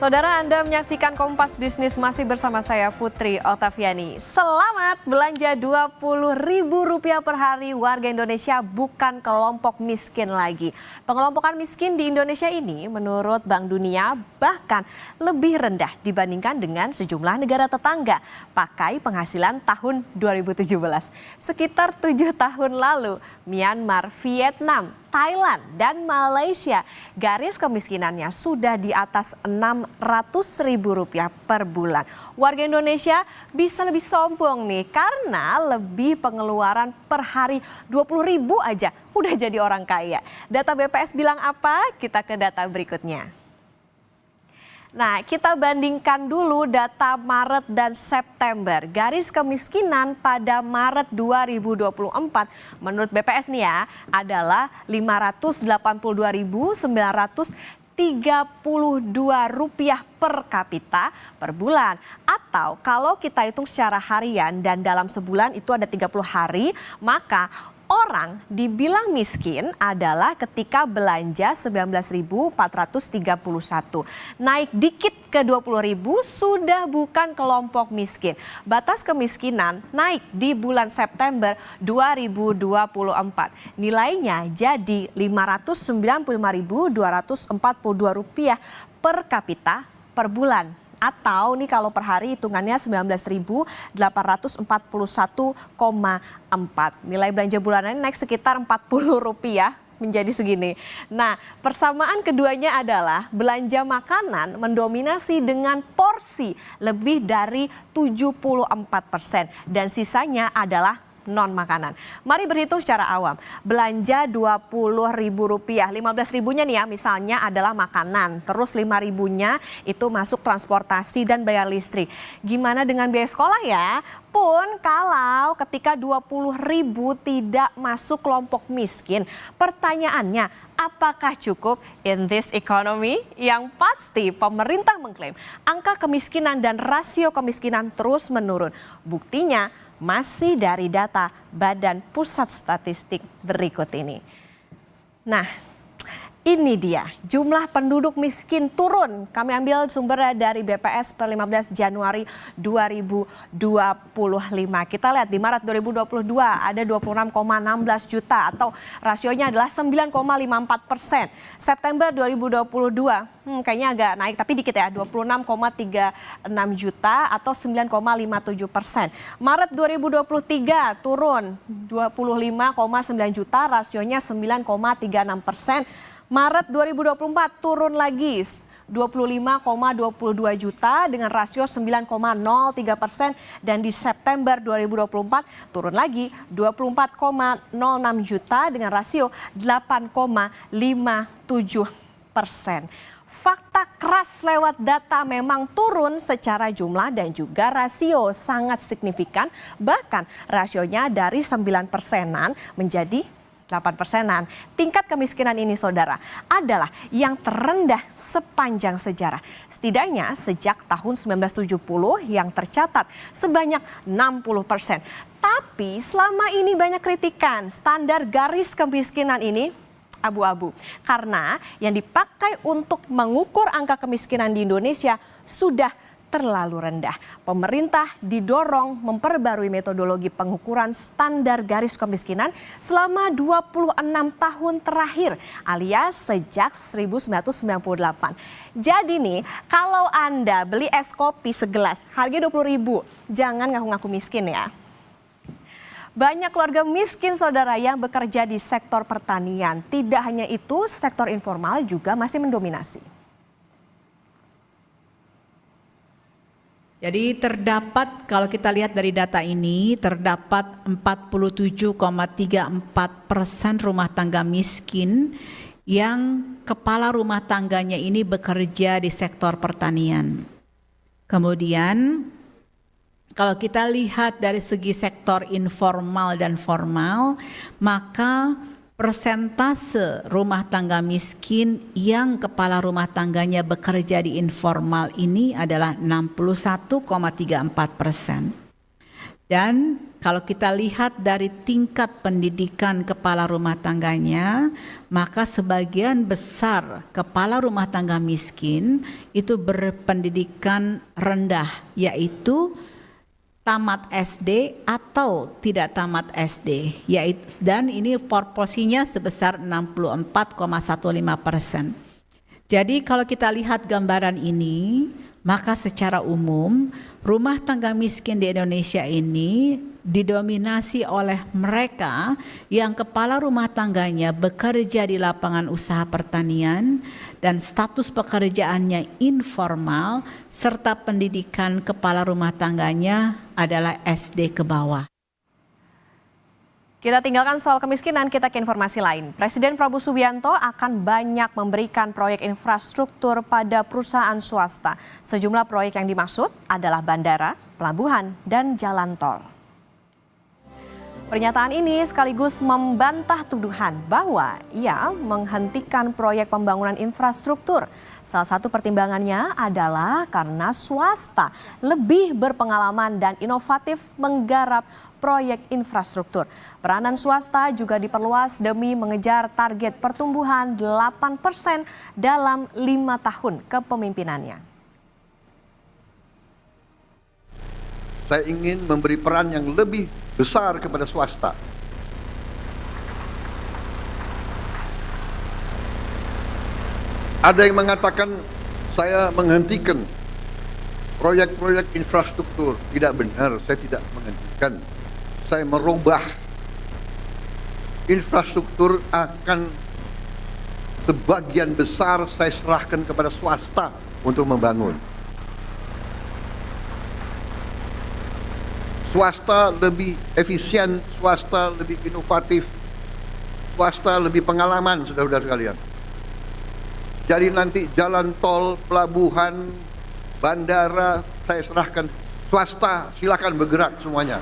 Saudara, Anda menyaksikan Kompas Bisnis masih bersama saya Putri Oktaviani. Selamat belanja Rp20.000 per hari, warga Indonesia bukan kelompok miskin lagi. Pengelompokan miskin di Indonesia ini menurut Bank Dunia bahkan lebih rendah dibandingkan dengan sejumlah negara tetangga. Pakai penghasilan tahun 2017. Sekitar 7 tahun lalu, Myanmar, Vietnam, Thailand, dan Malaysia garis kemiskinannya sudah di atas Rp600.000 per bulan. Warga Indonesia bisa lebih sombong nih karena lebih pengeluaran per hari 20.000 aja udah jadi orang kaya. Data BPS bilang apa? Kita ke data berikutnya. Nah, kita bandingkan dulu data Maret dan September. Garis kemiskinan pada Maret 2024 menurut BPS nih ya adalah Rp582.932 per kapita per bulan. Atau kalau kita hitung secara harian dan dalam sebulan itu ada 30 hari, maka orang dibilang miskin adalah ketika belanja 19.431. Naik dikit ke 20.000 sudah bukan kelompok miskin. Batas kemiskinan naik di bulan September 2024. Nilainya jadi Rp595.242 per kapita per bulan. Atau nih kalau per hari hitungannya 19.841,4. Nilai belanja bulanannya naik sekitar Rp40 menjadi segini. Nah, persamaan keduanya adalah belanja makanan mendominasi dengan porsi lebih dari 74% dan sisanya adalah non makanan. Mari berhitung secara awam. Belanja Rp20.000, 15.000-nya nih ya misalnya adalah makanan. Terus 5.000-nya itu masuk transportasi dan bayar listrik. Gimana dengan biaya sekolah ya? Pun kalau ketika 20.000 tidak masuk kelompok miskin, pertanyaannya apakah cukup in this economy? Yang pasti pemerintah mengklaim angka kemiskinan dan rasio kemiskinan terus menurun. Buktinya masih dari data Badan Pusat Statistik berikut ini. Nah, ini dia jumlah penduduk miskin turun. Kami ambil sumber dari BPS per 15 Januari 2025. Kita lihat di Maret 2022 ada 26,16 juta atau rasionya adalah 9,54%. September 2022 kayaknya agak naik tapi dikit ya, 26,36 juta atau 9,57%. Maret 2023 turun 25,9 juta, rasionya 9,36%. Maret 2024 turun lagi 25,22 juta dengan rasio 9,03%, dan di September 2024 turun lagi 24,06 juta dengan rasio 8,57%. Fakta keras lewat data memang turun secara jumlah dan juga rasio sangat signifikan, bahkan rasionya dari 9%-an menjadi 8%-an. Tingkat kemiskinan ini saudara adalah yang terendah sepanjang sejarah. Setidaknya sejak tahun 1970 yang tercatat sebanyak 60%. Tapi selama ini banyak kritikan standar garis kemiskinan ini abu-abu. Karena yang dipakai untuk mengukur angka kemiskinan di Indonesia sudah terlalu rendah. Pemerintah didorong memperbarui metodologi pengukuran standar garis kemiskinan selama 26 tahun terakhir alias sejak 1998. Jadi nih, kalau Anda beli es kopi segelas harga 20.000, jangan ngaku-ngaku miskin ya. Banyak keluarga miskin saudara yang bekerja di sektor pertanian. Tidak hanya itu, sektor informal juga masih mendominasi. Jadi terdapat, kalau kita lihat dari data ini, terdapat 47,34% rumah tangga miskin yang kepala rumah tangganya ini bekerja di sektor pertanian. Kemudian kalau kita lihat dari segi sektor informal dan formal, maka persentase rumah tangga miskin yang kepala rumah tangganya bekerja di informal ini adalah 61,34%. Dan kalau kita lihat dari tingkat pendidikan kepala rumah tangganya, maka sebagian besar kepala rumah tangga miskin itu berpendidikan rendah, yaitu tamat SD atau tidak tamat SD, dan ini proporsinya sebesar 64,15%. Jadi kalau kita lihat gambaran ini, maka secara umum rumah tangga miskin di Indonesia ini didominasi oleh mereka yang kepala rumah tangganya bekerja di lapangan usaha pertanian dan status pekerjaannya informal, serta pendidikan kepala rumah tangganya adalah SD ke bawah. Kita tinggalkan soal kemiskinan, kita ke informasi lain. Presiden Prabowo Subianto akan banyak memberikan proyek infrastruktur pada perusahaan swasta. Sejumlah proyek yang dimaksud adalah bandara, pelabuhan, dan jalan tol. Pernyataan ini sekaligus membantah tuduhan bahwa ia menghentikan proyek pembangunan infrastruktur. Salah satu pertimbangannya adalah karena swasta lebih berpengalaman dan inovatif menggarap proyek infrastruktur. Peranan swasta juga diperluas demi mengejar target pertumbuhan 8% dalam 5 tahun kepemimpinannya. Saya ingin memberi peran yang lebih besar kepada swasta. Ada yang mengatakan saya menghentikan proyek-proyek infrastruktur. Tidak benar, saya tidak menghentikan. Saya merubah. Infrastruktur akan sebagian besar saya serahkan kepada swasta untuk membangun. Swasta lebih efisien, swasta lebih inovatif, swasta lebih pengalaman, saudara-saudara sekalian. Jadi nanti jalan tol, pelabuhan, bandara, saya serahkan swasta, silakan bergerak semuanya.